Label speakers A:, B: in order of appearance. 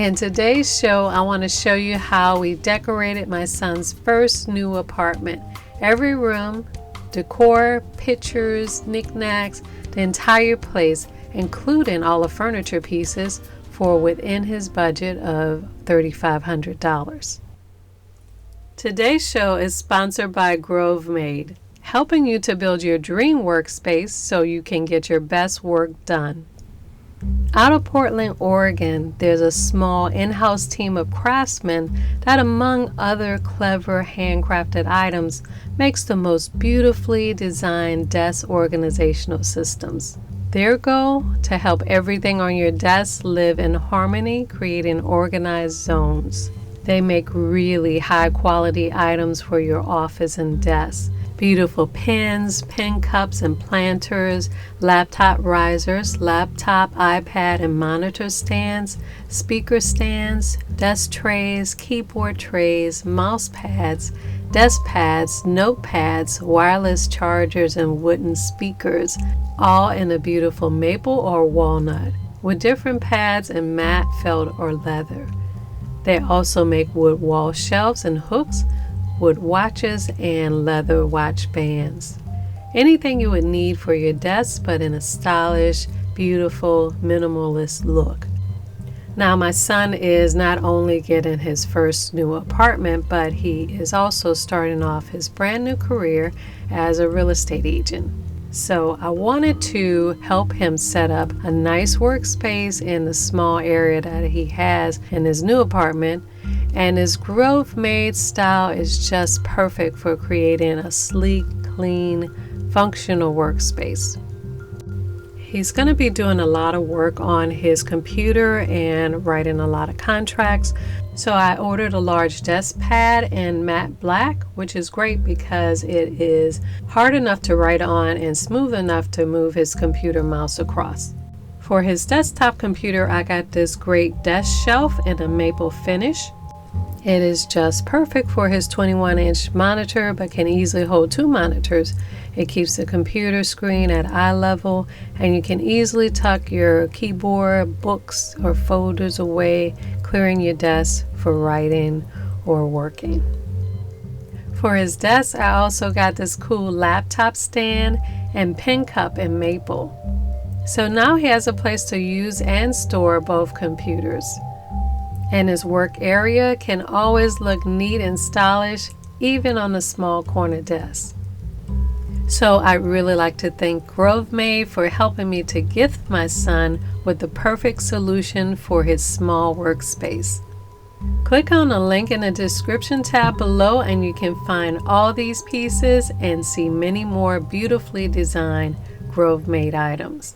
A: In today's show, I want to show you how we decorated my son's first new apartment. Every room, decor, pictures, knickknacks, the entire place, including all the furniture pieces, for within his budget of $3,500. Today's show is sponsored by Grovemade, helping you to build your dream workspace so you can get your best work done. Out of Portland, Oregon, there's a small in-house team of craftsmen that, among other clever handcrafted items, makes the most beautifully designed desk organizational systems. Their goal? To help everything on your desk live in harmony, creating organized zones. They make really high-quality items for your office and desk. Beautiful pens, pen cups and planters, laptop risers, laptop, iPad and monitor stands, speaker stands, desk trays, keyboard trays, mouse pads, desk pads, notepads, wireless chargers and wooden speakers, all in a beautiful maple or walnut, with different pads and matte, felt or leather. They also make wood wall shelves and hooks, wood watches, and leather watch bands. Anything you would need for your desk, but in a stylish, beautiful, minimalist look. Now, my son is not only getting his first new apartment, but he is also starting off his brand new career as a real estate agent. So I wanted to help him set up a nice workspace in the small area that he has in his new apartment. And his Grovemade style is just perfect for creating a sleek, clean, functional workspace. He's going to be doing a lot of work on his computer and writing a lot of contracts. So I ordered a large desk pad in matte black, which is great because it is hard enough to write on and smooth enough to move his computer mouse across. For his desktop computer, I got this great desk shelf in a maple finish. It is just perfect for his 21-inch monitor, but can easily hold 2 monitors. It keeps the computer screen at eye level, and you can easily tuck your keyboard, books, or folders away, clearing your desk for writing or working. For his desk, I also got this cool laptop stand and pen cup in maple. So now he has a place to use and store both computers. And his work area can always look neat and stylish, even on a small corner desk. So I'd really like to thank Grovemade for helping me to gift my son with the perfect solution for his small workspace. Click on the link in the description tab below and you can find all these pieces and see many more beautifully designed Grovemade items.